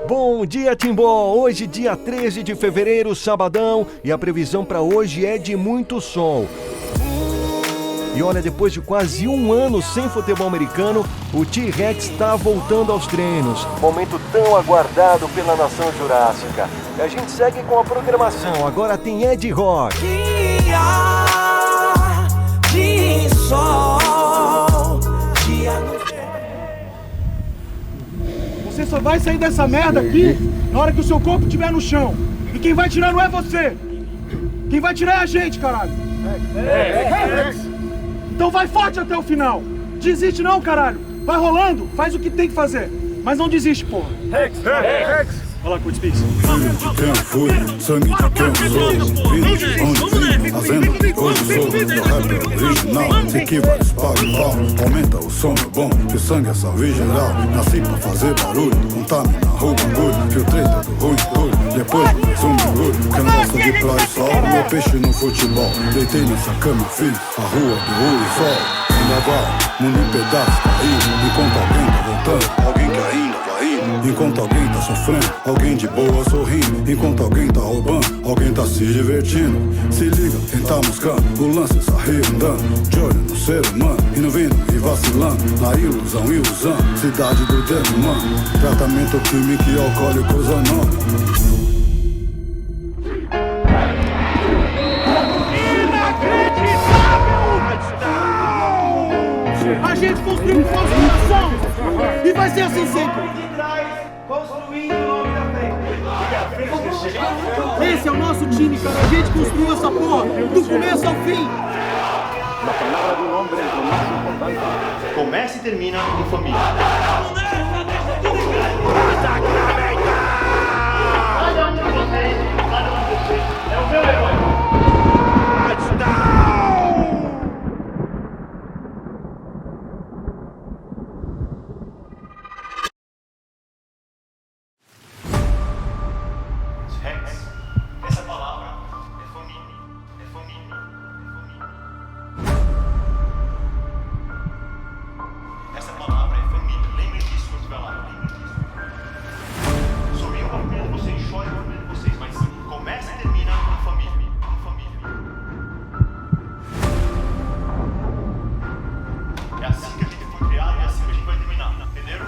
Bom dia, Timbó! Hoje, dia 13 de fevereiro, sabadão, e a previsão para hoje é de muito sol. E olha, depois de quase um ano sem futebol americano, o T-Rex está voltando aos treinos. Momento tão aguardado pela nação jurássica. E a gente segue com a programação. Agora tem Ed Rock. Dia de sol, dia no... Você só vai sair dessa merda aqui na hora que o seu corpo estiver no chão. E quem vai tirar não é você. Quem vai tirar é a gente, caralho. Então vai forte até o final. Desiste não, caralho. Vai rolando, faz o que tem que fazer. Mas não desiste, porra. Rex. Olha lá, Kurt Spix. Sangue de quem fui, sangue de quem sou. Vim de onde vim, fazendo hoje sou. Meu rap original, se equivale para o pau. Aumenta o som, é bom, que sangue é salve geral. Nasci pra fazer barulho, contamina o bagulho. Filtrei todo ruim, depois mais um mergulho. Que eu não gosto de praia e sol, meu peixe no futebol. Deitei nessa cama, filho, a rua do rua e sol. Ainda vai, mundo em pedaços, caído. Enquanto alguém tá voltando, alguém que ainda vai indo. Enquanto alguém tá sofrendo, alguém de boa sorrindo. Enquanto alguém tá roubando, alguém tá se divertindo. Se liga, quem tá buscando, o lance é sair andando. De olho no ser humano, indo vindo e vacilando. Na ilusão e usando, cidade do dedo humano. Tratamento químico e alcoólicos anônimos. A gente construiu um forte coração e vai ser assim sempre. Esse é o nosso time, cara. A gente construiu essa porra do começo ao fim. La palabra de un hombre es lo más importante. Começa e termina em família. Cada um de vocês é o meu herói. Essa palavra é família. É família. Essa palavra é família. Lembre disso quando estiver lá. Lembre disso. Sorriam para ver vocês, chorem para ver vocês, mas começa e termina em família. É assim que a gente foi criado e é assim que a gente vai terminar. Entenderam?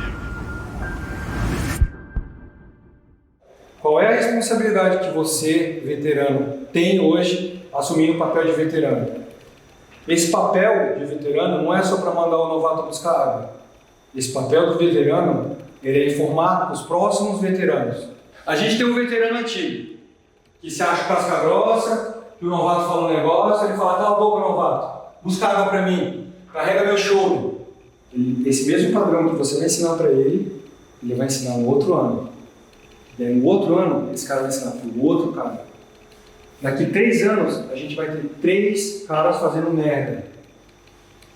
Qual é a responsabilidade que você, veterano, tem hoje assumindo o papel de veterano? Esse papel de veterano não é só para mandar o novato buscar água. Esse papel do veterano, ele é informar os próximos veteranos. A gente tem um veterano antigo, que se acha casca grossa, que o novato fala um negócio, ele fala, cala a boca, novato, busca água para mim, carrega meu shoulder. Esse mesmo padrão que você vai ensinar para ele vai ensinar no outro ano. E aí, no outro ano, esse cara vai ensinar para o outro cara. Daqui 3 anos, a gente vai ter 3 caras fazendo merda.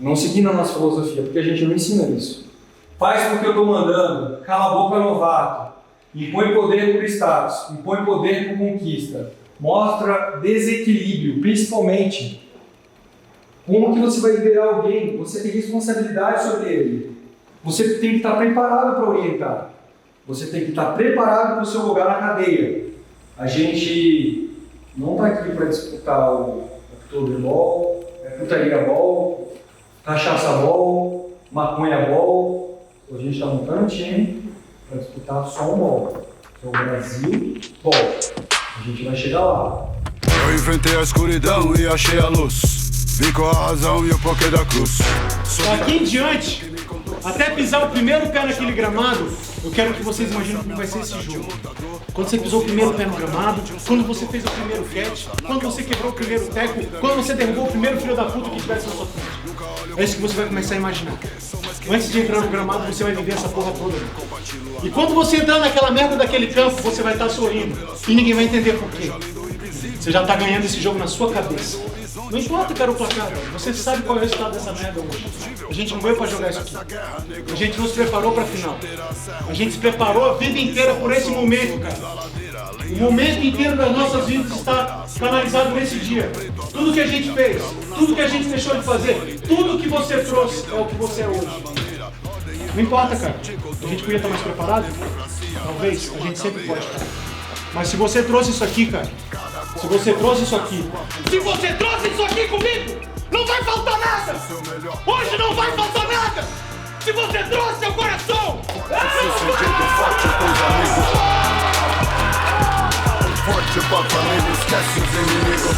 Não seguindo a nossa filosofia, porque a gente não ensina isso. Faz o que eu estou mandando, cala a boca, novato. Impõe poder por status, impõe poder por conquista. Mostra desequilíbrio, principalmente. Como que você vai liderar alguém? Você tem responsabilidade sobre ele. Você tem que estar preparado para orientar. Você tem que estar preparado para o seu lugar na cadeia. A gente não está aqui para disputar o Oktoberball, putaria ball, cachaça ball, maconha ball. A gente está montando um time para disputar só um ball. Que é o Brasil Ball. A gente vai chegar lá. Eu enfrentei a escuridão e achei a luz. Vi com a razão e o porquê da cruz. Daqui em diante, até pisar o primeiro pé naquele gramado, eu quero que vocês imaginem como vai ser esse jogo. Quando você pisou o primeiro pé no gramado, quando você fez o primeiro catch, quando você quebrou o primeiro tackle, quando você derrubou o primeiro filho da puta que estivesse na sua frente. É isso que você vai começar a imaginar. Antes de entrar no gramado, você vai viver essa porra toda. E quando você entrar naquela merda daquele campo, você vai estar sorrindo. E ninguém vai entender por quê. Você já está ganhando esse jogo na sua cabeça. Não importa, cara, o placar, você sabe qual é o resultado dessa merda hoje. A gente não veio pra jogar isso aqui. A gente não se preparou pra final. A gente se preparou a vida inteira por esse momento, cara. O momento inteiro das nossas vidas está canalizado nesse dia. Tudo que a gente fez, tudo que a gente deixou de fazer, tudo que você trouxe é o que você é hoje. Não importa, cara. A gente podia estar mais preparado? Talvez, a gente sempre pode estar. Mas se você trouxe isso aqui, cara, se você trouxe isso aqui comigo, não vai faltar nada! Hoje não vai faltar nada! Se você trouxe seu coração! Forte pra família, esquece os inimigos.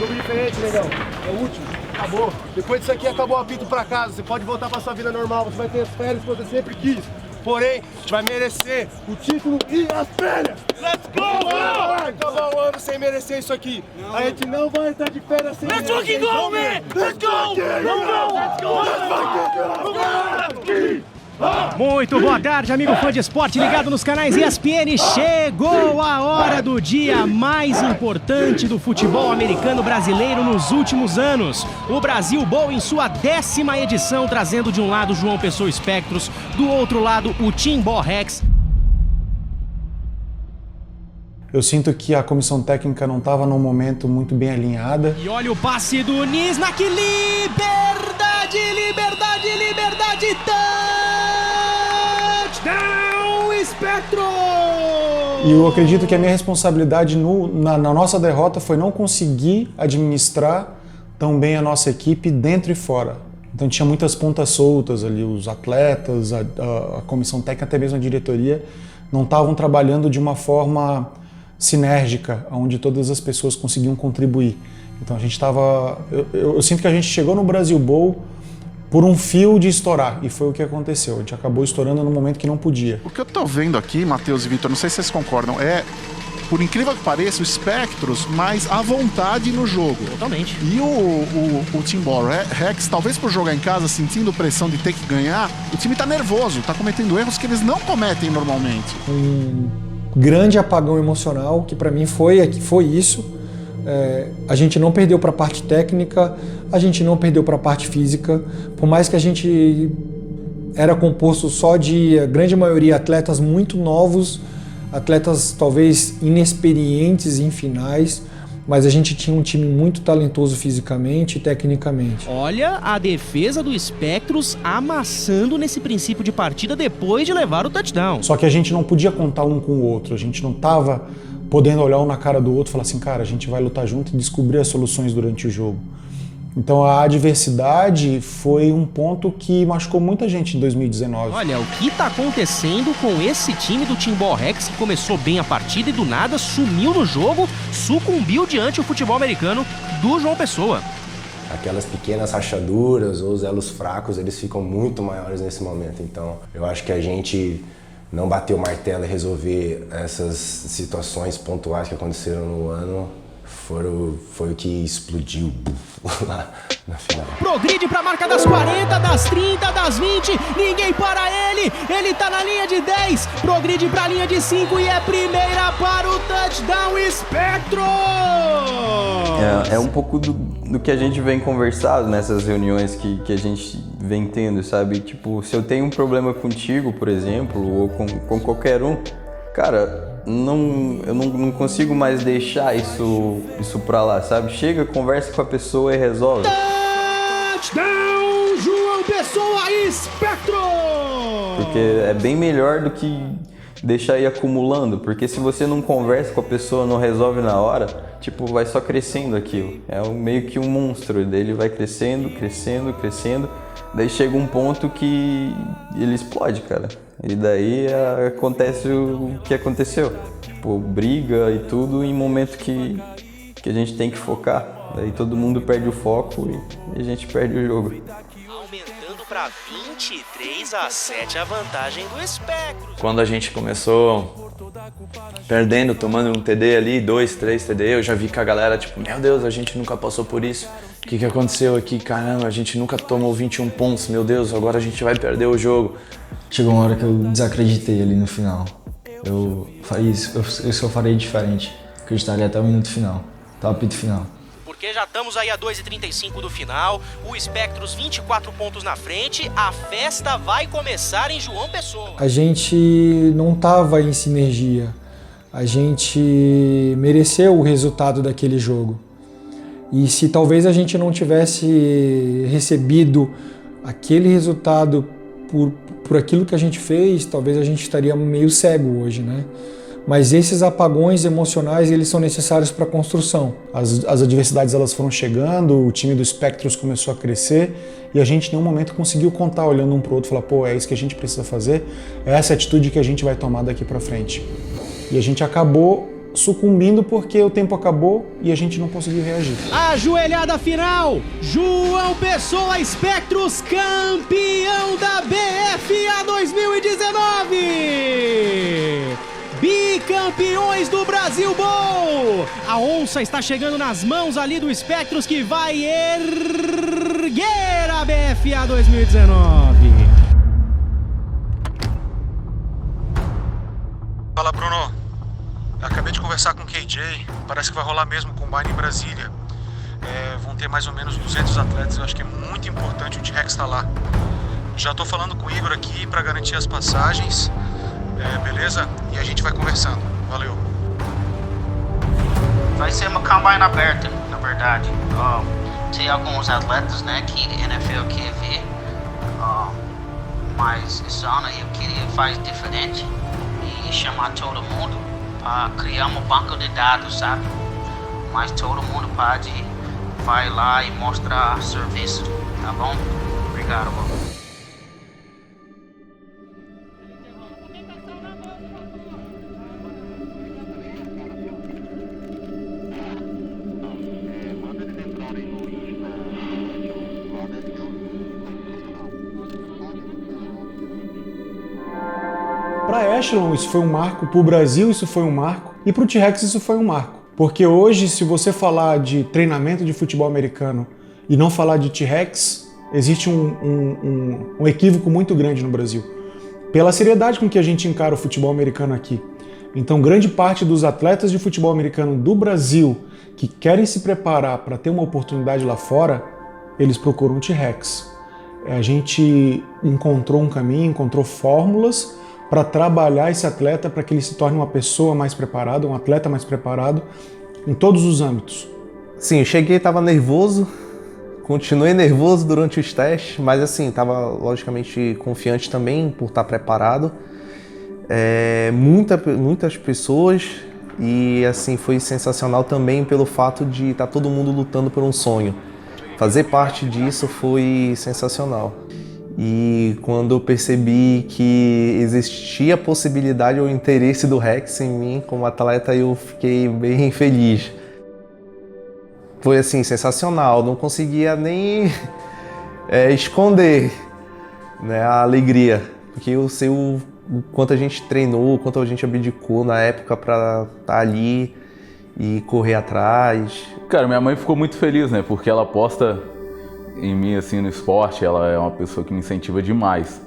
Jogo diferente, negão. É o último. Acabou. Depois disso aqui, acabou o apito pra casa. Você pode voltar pra sua vida normal. Você vai ter as férias que você sempre quis. Porém, vai merecer o título e as férias. Let's go! Vai acabar o ano sem merecer isso aqui. A gente não vai estar de férias sem merecer. Let's fucking go, man! Let's go! Let's go! Muito boa tarde, amigo fã de esporte ligado nos canais ESPN. Chegou a hora do dia mais importante do futebol americano brasileiro nos últimos anos. O Brasil Bowl em sua 10ª edição, trazendo de um lado João Pessoa Spectros, do outro lado o Timbó Rex. Eu sinto que a comissão técnica não estava num momento muito bem alinhada. E olha o passe do Nisnak, liberdade, liberdade, liberdade, touchdown, Spectro! E eu acredito que a minha responsabilidade na nossa derrota foi não conseguir administrar tão bem a nossa equipe dentro e fora. Então tinha muitas pontas soltas ali, os atletas, a comissão técnica, até mesmo a diretoria, não estavam trabalhando de uma forma sinérgica, onde todas as pessoas conseguiam contribuir. Então a gente estava... Eu sinto que a gente chegou no Brasil Bowl por um fio de estourar, e foi o que aconteceu. A gente acabou estourando no momento que não podia. O que eu tô vendo aqui, Matheus e Vitor, não sei se vocês concordam, por incrível que pareça, o Spectros mais à vontade no jogo. Totalmente. E o Timbó Rex, talvez por jogar em casa, sentindo pressão de ter que ganhar, o time tá nervoso, tá cometendo erros que eles não cometem normalmente. Grande apagão emocional, que para mim foi isso. A gente não perdeu para a parte técnica, a gente não perdeu para a parte física, por mais que a gente era composto só de, a grande maioria, atletas muito novos, atletas talvez inexperientes em finais, mas a gente tinha um time muito talentoso fisicamente e tecnicamente. Olha a defesa do Spectros amassando nesse princípio de partida depois de levar o touchdown. Só que a gente não podia contar um com o outro, a gente não estava podendo olhar um na cara do outro e falar assim, cara, a gente vai lutar junto e descobrir as soluções durante o jogo. Então a adversidade foi um ponto que machucou muita gente em 2019. Olha, o que tá acontecendo com esse time do Timbó Rex, que começou bem a partida e do nada sumiu no jogo, sucumbiu diante do futebol americano do João Pessoa. Aquelas pequenas rachaduras ou os elos fracos, eles ficam muito maiores nesse momento. Então eu acho que a gente não bater o martelo e resolver essas situações pontuais que aconteceram no ano foi o que explodiu lá na final. Progride pra marca das 40, das 30, das 20, ninguém para ele tá na linha de 10, progride pra linha de 5 e é primeira para o touchdown, Spectro! É um pouco do que a gente vem conversado nessas reuniões que a gente vem tendo, sabe? Tipo, se eu tenho um problema contigo, por exemplo, ou com qualquer um, cara, eu não consigo mais deixar isso pra lá, sabe? Chega, conversa com a pessoa e resolve. Touchdown, João Pessoa e Spectro! Porque é bem melhor do que deixar ir acumulando, porque se você não conversa com a pessoa, não resolve na hora, tipo, vai só crescendo aquilo. É meio que um monstro, daí ele vai crescendo, crescendo, crescendo, daí chega um ponto que ele explode, cara. E daí acontece o que aconteceu. Tipo, briga e tudo em momento que a gente tem que focar. Daí todo mundo perde o foco e a gente perde o jogo. Aumentando para 23-7 a vantagem do Spectro. Quando a gente começou perdendo, tomando um TD ali, 2, 3 TD, eu já vi que a galera, tipo, meu Deus, a gente nunca passou por isso. O que aconteceu aqui? Caramba, a gente nunca tomou 21 pontos, meu Deus, agora a gente vai perder o jogo. Chegou uma hora que eu desacreditei ali no final. Eu faria isso, eu farei diferente. Acreditaria até o minuto final, até o apito final. Porque já estamos aí a 2h35 do final, o Spectros 24 pontos na frente, a festa vai começar em João Pessoa. A gente não estava em sinergia, a gente mereceu o resultado daquele jogo. E se talvez a gente não tivesse recebido aquele resultado por aquilo que a gente fez, talvez a gente estaria meio cego hoje, né? Mas esses apagões emocionais, eles são necessários para a construção. As adversidades elas foram chegando, o time do Spectros começou a crescer e a gente em nenhum momento conseguiu contar olhando um para o outro e falar, pô, é isso que a gente precisa fazer, é essa atitude que a gente vai tomar daqui para frente. E a gente acabou sucumbindo porque o tempo acabou e a gente não conseguiu reagir. Ajoelhada final, João Pessoa Spectros, campeão da BFA 2019! Bicampeões do Brasil Bowl! A onça está chegando nas mãos ali do Spectros, que vai erguer a BFA 2019. Fala, Bruno. Eu acabei de conversar com o KJ, parece que vai rolar mesmo o Combine em Brasília. Vão ter mais ou menos 200 atletas, eu acho que é muito importante o T-Rex estar lá. Já tô falando com o Igor aqui para garantir as passagens, beleza? E a gente vai conversando. Valeu. Vai ser uma Combine aberta, na verdade. Tem alguns atletas, né, que a NFL quer ver, mas esse ano eu queria fazer diferente e chamar todo mundo para criar um banco de dados, sabe? Mas todo mundo pode vai lá e mostrar serviço, tá bom? Obrigado, bom. Para Echelon isso foi um marco, para o Brasil isso foi um marco e para o T-Rex isso foi um marco. Porque hoje, se você falar de treinamento de futebol americano e não falar de T-Rex, existe um equívoco muito grande no Brasil. Pela seriedade com que a gente encara o futebol americano aqui. Então, grande parte dos atletas de futebol americano do Brasil que querem se preparar para ter uma oportunidade lá fora, eles procuram o T-Rex. A gente encontrou um caminho, encontrou fórmulas para trabalhar esse atleta para que ele se torne uma pessoa mais preparada, um atleta mais preparado em todos os âmbitos. Sim, eu cheguei, estava nervoso, continuei nervoso durante os testes, mas assim, estava logicamente confiante também por estar preparado. Muitas pessoas e assim foi sensacional também pelo fato de estar todo mundo lutando por um sonho. Fazer parte disso foi sensacional. E quando eu percebi que existia a possibilidade ou interesse do Rex em mim como atleta, eu fiquei bem feliz. Foi assim, sensacional, não conseguia nem esconder, né, a alegria, porque eu sei o quanto a gente treinou, o quanto a gente abdicou na época para estar ali e correr atrás. Cara, minha mãe ficou muito feliz, né, porque ela aposta em mim, assim, no esporte, ela é uma pessoa que me incentiva demais.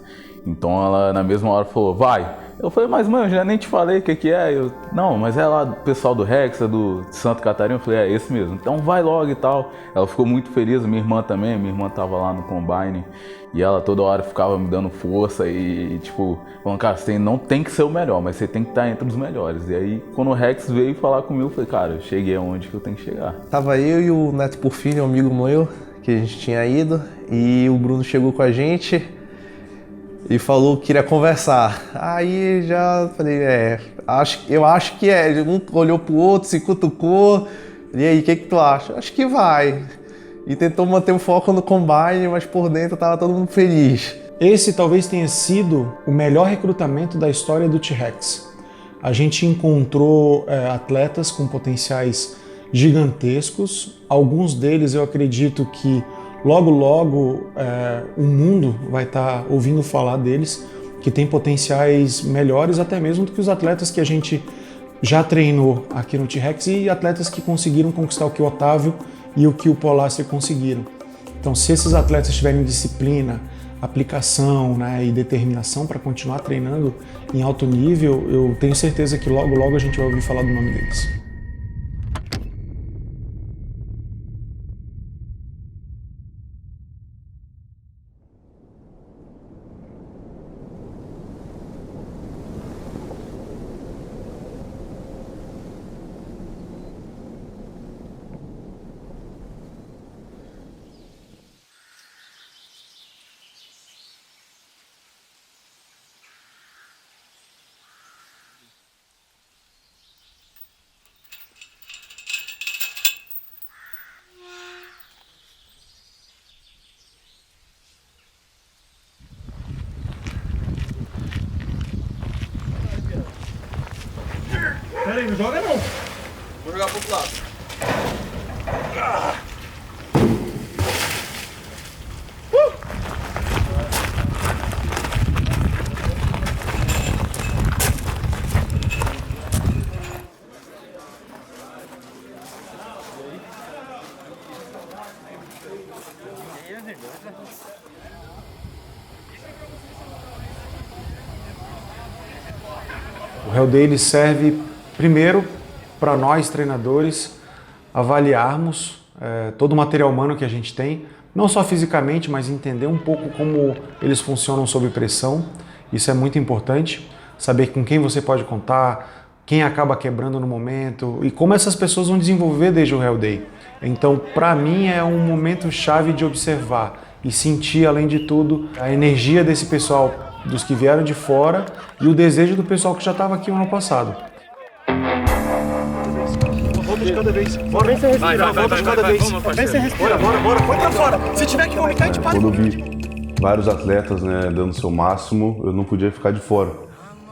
Então ela, na mesma hora, falou, vai. Eu falei, mas mãe, eu já nem te falei o que é. Não, mas é lá do pessoal do Rex, é do Santa Catarina. Eu falei, é esse mesmo. Então vai logo e tal. Ela ficou muito feliz, minha irmã também. Minha irmã tava lá no Combine. E ela toda hora ficava me dando força e tipo, falando, cara, você não tem que ser o melhor, mas você tem que estar entre os melhores. E aí, quando o Rex veio falar comigo, eu falei, cara, eu cheguei aonde que eu tenho que chegar. Tava eu e o Neto Porfírio, um amigo meu, que a gente tinha ido, e o Bruno chegou com a gente e falou que queria conversar. Aí já falei, eu acho que é. Um olhou pro outro, se cutucou. E aí, o que tu acha? Acho que vai. E tentou manter o foco no Combine, mas por dentro tava todo mundo feliz. Esse talvez tenha sido o melhor recrutamento da história do T-Rex. A gente encontrou atletas com potenciais gigantescos. Alguns deles eu acredito que logo o mundo vai estar ouvindo falar deles, que tem potenciais melhores até mesmo do que os atletas que a gente já treinou aqui no T-Rex e atletas que conseguiram conquistar o que o Otávio e o que o Polasser conseguiram. Então, se esses atletas tiverem disciplina, aplicação, né, e determinação para continuar treinando em alto nível, eu tenho certeza que logo a gente vai ouvir falar do nome deles. Pera aí, não joga não. Vou jogar pro outro lado. O Hell Day ele serve primeiro para nós treinadores avaliarmos todo o material humano que a gente tem, não só fisicamente, mas entender um pouco como eles funcionam sob pressão. Isso é muito importante, saber com quem você pode contar, quem acaba quebrando no momento e como essas pessoas vão desenvolver desde o Hell Day. Então, para mim, é um momento chave de observar e sentir, além de tudo, a energia desse pessoal, dos que vieram de fora e o desejo do pessoal que já estava aqui no ano passado. Vamos de cada vez. Bora, vem sem respirar. Vamos de cada vez. Vem sem respirar. Bora. Põe pra fora. Se tiver que vomitar, a gente para. Quando eu vi vários atletas, né, dando o seu máximo, eu não podia ficar de fora.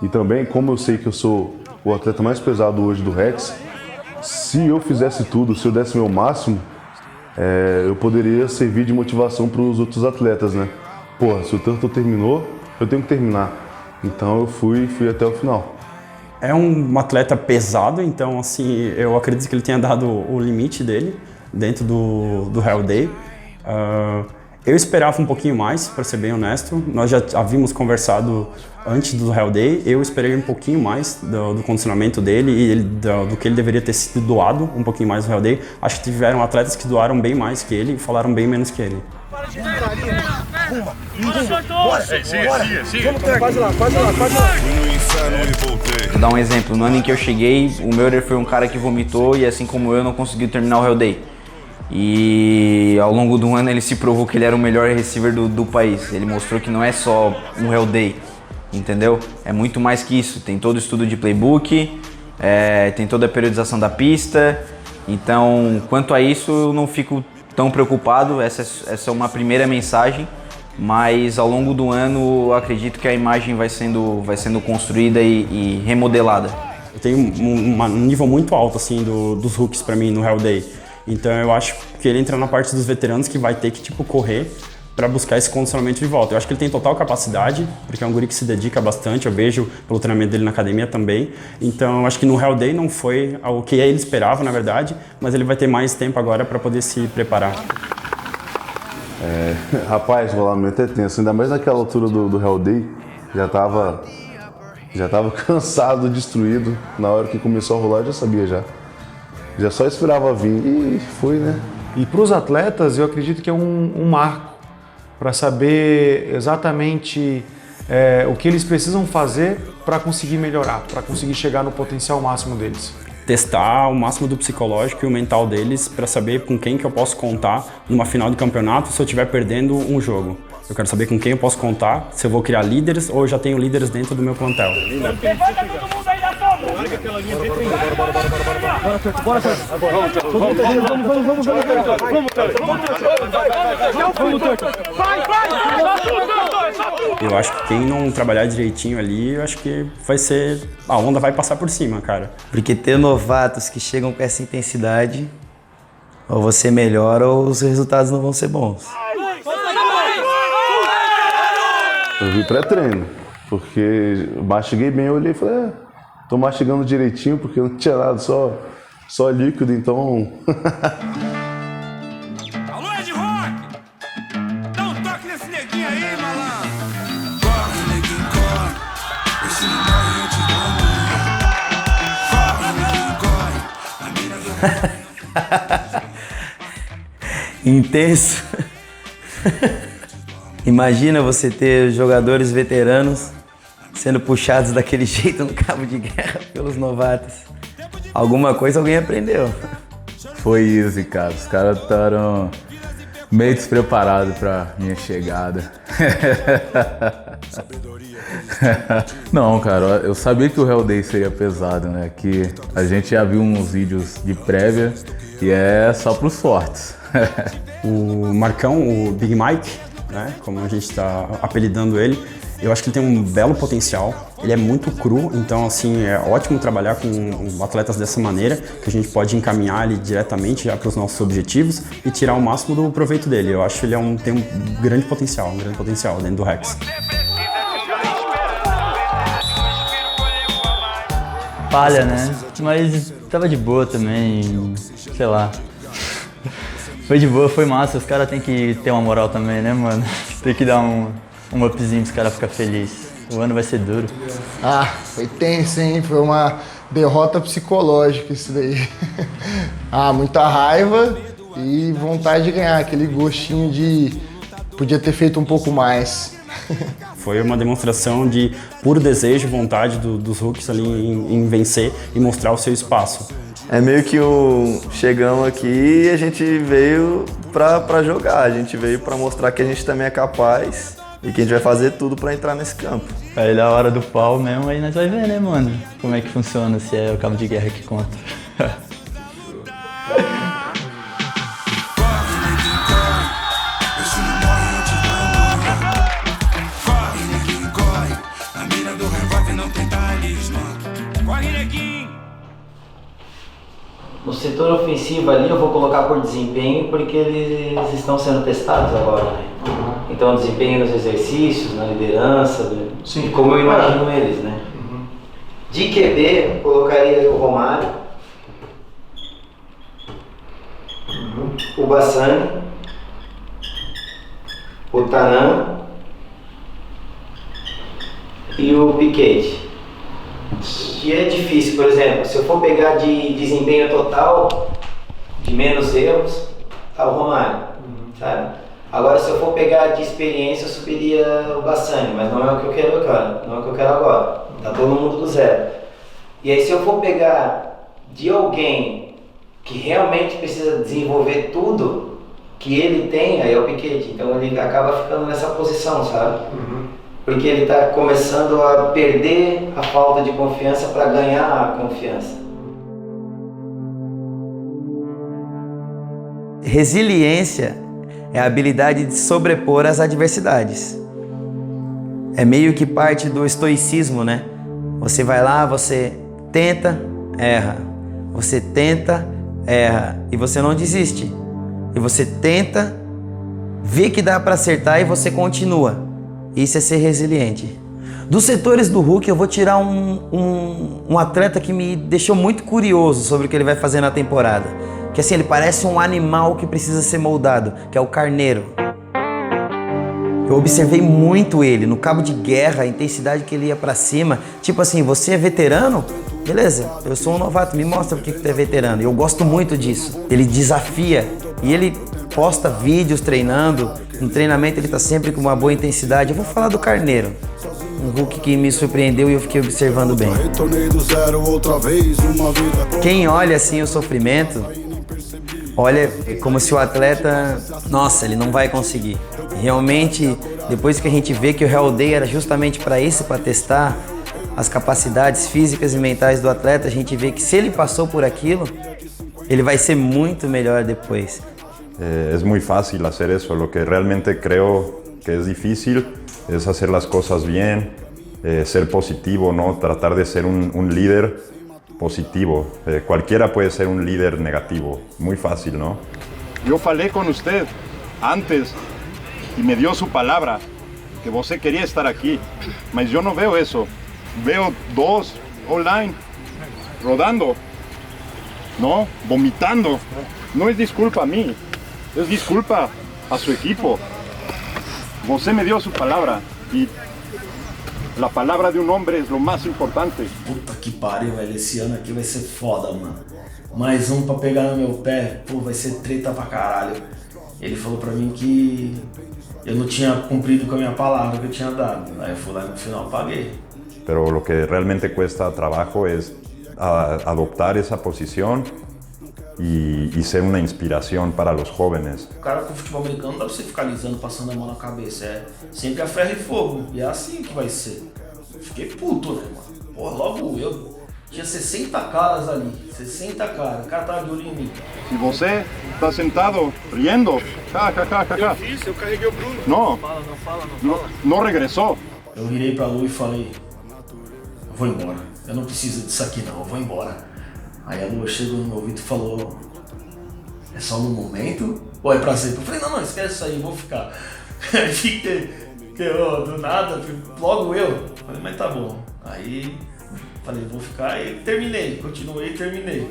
E também, como eu sei que eu sou o atleta mais pesado hoje do Rex, se eu fizesse tudo, se eu desse meu máximo, eu poderia servir de motivação para os outros atletas, né? Porra, se o tanto terminou, eu tenho que terminar. Então eu fui até o final. É um atleta pesado, então assim, eu acredito que ele tenha dado o limite dele dentro do Hell Day. Eu esperava um pouquinho mais, para ser bem honesto. Nós já havíamos conversado antes do Hell Day. Eu esperei um pouquinho mais do condicionamento dele e do que ele deveria ter sido doado um pouquinho mais no Hell Day. Acho que tiveram atletas que doaram bem mais que ele e falaram bem menos que ele. Quase lá. Vou dar um exemplo. No ano em que eu cheguei, o Meurer foi um cara que vomitou e, assim como eu, não conseguiu terminar o Hell Day. E ao longo do ano ele se provou que ele era o melhor receiver do país. Ele mostrou que não é só um Hell Day, entendeu? É muito mais que isso. Tem todo o estudo de playbook, tem toda a periodização da pista. Então, quanto a isso, eu não fico tão preocupado. Essa é uma primeira mensagem. Mas ao longo do ano, eu acredito que a imagem vai sendo construída e remodelada. Eu tenho um nível muito alto assim dos hooks para mim no Hell Day. Então eu acho que ele entra na parte dos veteranos que vai ter que correr para buscar esse condicionamento de volta. Eu acho que ele tem total capacidade, porque é um guri que se dedica bastante, eu vejo pelo treinamento dele na academia também. Então eu acho que no Hell Day não foi o que ele esperava, na verdade, mas ele vai ter mais tempo agora para poder se preparar. Rapaz, o rolamento é tenso, ainda mais naquela altura do Hell Day, já tava cansado, destruído. Na hora que começou a rolar, eu já sabia já só esperava vir e foi, né? E para os atletas, eu acredito que é um marco para saber exatamente o que eles precisam fazer para conseguir melhorar, para conseguir chegar no potencial máximo deles. Testar o máximo do psicológico e o mental deles para saber com quem que eu posso contar numa final de campeonato se eu estiver perdendo um jogo. Eu quero saber com quem eu posso contar, se eu vou criar líderes ou eu já tenho líderes dentro do meu plantel. Levanta todo mundo aí da sombra! Larga aquela linha bem bora, vamos! Eu acho que quem não trabalhar direitinho ali, eu acho que a onda vai passar por cima, cara. Porque ter novatos que chegam com essa intensidade, ou você melhora ou os resultados não vão ser bons. Eu vi pré-treino, porque mastiguei bem, eu olhei e falei, tô mastigando direitinho, porque não tinha nada, só líquido, então... Alô, Ed Rock! Dá um toque nesse neguinho aí, malandro! Corre, neguinho, corre! Esse morre, eu te dou. Corre, neguinho, corre! Intenso. Imagina você ter jogadores veteranos sendo puxados daquele jeito no cabo de guerra pelos novatos. Alguma coisa alguém aprendeu. Foi isso, cara. Os caras estavam meio despreparados pra minha chegada. Não, cara, eu sabia que o Hell Day seria pesado, né? Que a gente já viu uns vídeos de prévia e é só pros fortes. O Marcão, o Big Mike, né, como a gente está apelidando ele, eu acho que ele tem um belo potencial. ele é muito cru, então assim, é ótimo trabalhar com atletas dessa maneira, que a gente pode encaminhar ele diretamente já para os nossos objetivos e tirar o máximo do proveito dele. Eu acho que ele tem um grande potencial dentro do Rex. Palha, né? Mas tava de boa também, sei lá. Foi de boa, foi massa. Os caras têm que ter uma moral também, né, mano? Tem que dar um upzinho pros caras ficarem felizes. O ano vai ser duro. Ah, foi tenso, hein? Foi uma derrota psicológica isso daí. Muita raiva e vontade de ganhar. Aquele gostinho de podia ter feito um pouco mais. Foi uma demonstração de puro desejo e vontade dos rookies ali em vencer e mostrar o seu espaço. É meio que chegamos aqui e a gente veio pra jogar, a gente veio pra mostrar que a gente também é capaz e que a gente vai fazer tudo pra entrar nesse campo. Aí da hora do pau mesmo, aí nós vai ver, né, mano? Como é que funciona, se é o cabo de guerra que conta. No setor ofensivo ali eu vou colocar por desempenho porque eles estão sendo testados agora, né? Então desempenho nos exercícios, na liderança, Sim. Como eu imagino eles, né? De QB eu colocaria o Romário, o Bassani, o Tanan e o Piquet. E é difícil, por exemplo, se eu for pegar de desempenho total, de menos erros, tá o Romário, sabe? Agora se eu for pegar de experiência, eu subiria o Bassani, mas não é o que eu quero agora, não é o que eu quero agora, tá todo mundo do zero. E aí se eu for pegar de alguém que realmente precisa desenvolver tudo que ele tem, aí é o Piquet, então ele acaba ficando nessa posição, sabe? Porque ele está começando a perder a falta de confiança para ganhar a confiança. Resiliência é a habilidade de sobrepor as adversidades. É meio que parte do estoicismo, né? Você vai lá, você tenta, erra. Você tenta, erra. E você não desiste. E você tenta, vê que dá para acertar e você continua. Isso é ser resiliente. Dos setores do Hulk, eu vou tirar um atleta que me deixou muito curioso sobre o que ele vai fazer na temporada. Que assim, ele parece um animal que precisa ser moldado, que é o Carneiro. Eu observei muito ele, no cabo de guerra, a intensidade que ele ia pra cima. Tipo assim, você é veterano? Beleza, eu sou um novato, me mostra porque tu é veterano. E eu gosto muito disso. Ele desafia e ele posta vídeos treinando. No treinamento ele tá sempre com uma boa intensidade. Eu vou falar do Carneiro. Um Hulk que me surpreendeu e eu fiquei observando bem. Quem olha assim o sofrimento, olha como se o atleta, nossa, ele não vai conseguir. Realmente, depois que a gente vê que o Hell Day era justamente para isso, para testar as capacidades físicas e mentais do atleta, a gente vê que se ele passou por aquilo, ele vai ser muito melhor depois. Es muy fácil hacer eso. Lo que realmente creo que es difícil es hacer las cosas bien, ser positivo, ¿no? Tratar de ser un líder positivo. Cualquiera puede ser un líder negativo. Muy fácil, ¿no? Yo falei con usted antes y me dio su palabra que você quería estar aquí, mas yo no veo eso. Veo dos online rodando, ¿no? Vomitando. No es disculpa a mí, es disculpa a su equipo. Você me dio su palabra y la palabra de un hombre es lo más importante. Puta que pariu, velho. Esse ano aqui vai ser foda, mano. Mais um pra pegar no meu pé, pô, vai ser treta pra caralho. Ele falou pra mim que eu não tinha cumprido com a minha palavra que eu tinha dado. Aí eu fui lá no final, paguei. Pero lo que realmente cuesta trabajo es adoptar esa posición y ser una inspiración para los jóvenes. O cara com futebol americano não dá pra você ficar alisando, passando a mão na cabeça. É sempre a ferro e fogo. E é assim que vai ser. Fiquei puto, né, mano? Pô, logo eu. Tinha 60 caras ali. 60 caras. O cara tava de olho em mim. Se você está sentado riendo, Eu fiz, eu carreguei o Bruno. Não. Não fala. Não regressou. Eu virei pra Lu e falei: eu vou embora. Eu não preciso disso aqui não, eu vou embora. Aí a Lua chegou no meu ouvido e falou, é só no momento ou é pra sempre? Eu falei, não, esquece isso aí, vou ficar. Aí fiquei, do nada, logo eu. Falei, mas tá bom. Aí falei, vou ficar e terminei, continuei e terminei.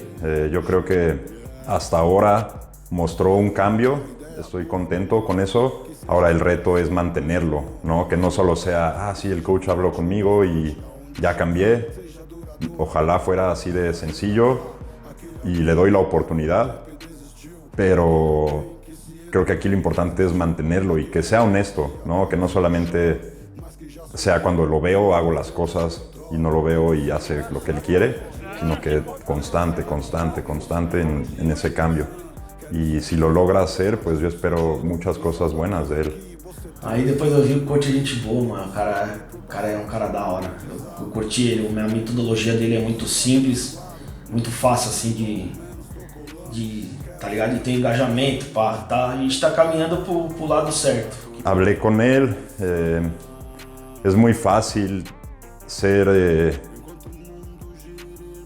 Yo creo que hasta ahora mostró un cambio, estoy contento con eso. Ahora el reto es mantenerlo, ¿no? Que no solo sea, sí, el coach habló conmigo y ya cambié. Ojalá fuera así de sencillo y le doy la oportunidad, pero creo que aquí lo importante es mantenerlo y que sea honesto, ¿no? Que no solamente sea cuando lo veo, hago las cosas y no lo veo y hace lo que él quiere, sino que constante en ese cambio. Y si lo logra hacer, pues yo espero muchas cosas buenas de él. Aí depois eu vi o coach é gente boa, mano. O cara é um cara da hora. Eu curti ele, a metodologia dele é muito simples, muito fácil assim de tá ligado? De ter engajamento, pá. A gente tá caminhando pro lado certo. Hablé con él, es muy fácil ser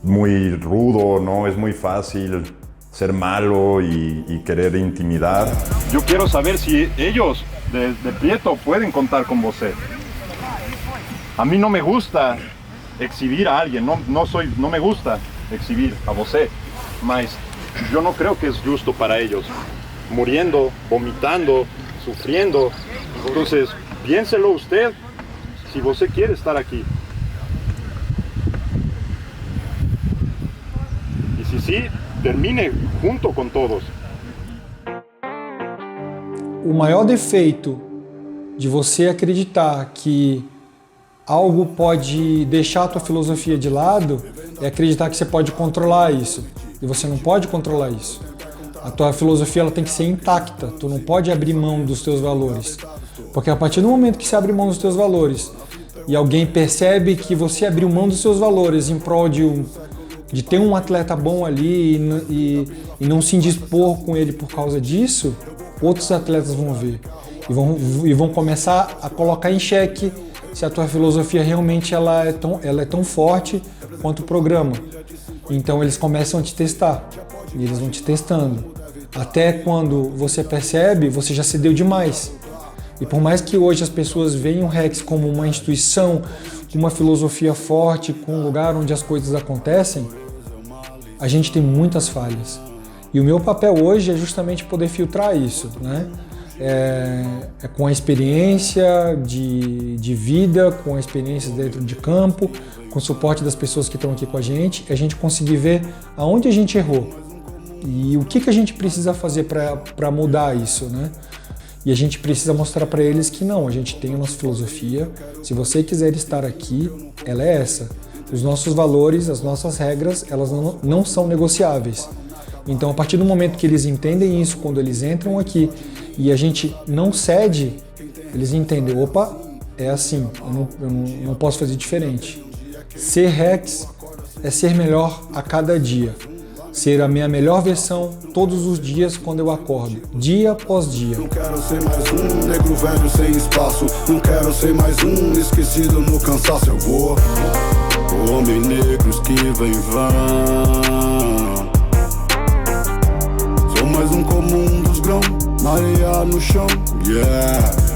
muy rudo, ¿no? Es muy fácil ser malo y querer intimidar. Yo quiero saber si ellos de Prieto pueden contar con você. A mí no me gusta exhibir a alguien, no me gusta exhibir a você, mas yo no creo que es justo para ellos. Muriendo, vomitando, sufriendo. Entonces, piénselo usted si você quiere estar aquí. Y si sí, termine junto com todos. O maior defeito de você acreditar que algo pode deixar a tua filosofia de lado é acreditar que você pode controlar isso. E você não pode controlar isso. A tua filosofia ela tem que ser intacta. Tu não pode abrir mão dos teus valores. Porque a partir do momento que você abre mão dos teus valores e alguém percebe que você abriu mão dos seus valores em prol de ter um atleta bom ali e não se indispor com ele por causa disso, outros atletas vão ver e vão começar a colocar em xeque se a tua filosofia realmente ela é tão forte quanto o programa. Então eles começam a te testar e eles vão te testando. Até quando você percebe, você já cedeu demais. E por mais que hoje as pessoas veem o Rex como uma instituição, com uma filosofia forte, com um lugar onde as coisas acontecem, a gente tem muitas falhas. E o meu papel hoje é justamente poder filtrar isso, né? Com a experiência de vida, com a experiência dentro de campo, com o suporte das pessoas que estão aqui com a gente conseguir ver aonde a gente errou e o que a gente precisa fazer para mudar isso, né? E a gente precisa mostrar para eles que não, a gente tem a nossa filosofia, se você quiser estar aqui, ela é essa. Os nossos valores, as nossas regras, elas não são negociáveis. Então, a partir do momento que eles entendem isso, quando eles entram aqui e a gente não cede, eles entendem, opa, é assim, eu não posso fazer diferente. Ser Rex é ser melhor a cada dia. Ser a minha melhor versão todos os dias quando eu acordo, dia após dia. Não quero ser mais um negro velho sem espaço. Não quero ser mais um esquecido no cansaço. Eu vou, o homem negro que vem vão. Sou mais um comum dos grãos, na areia no chão, yeah.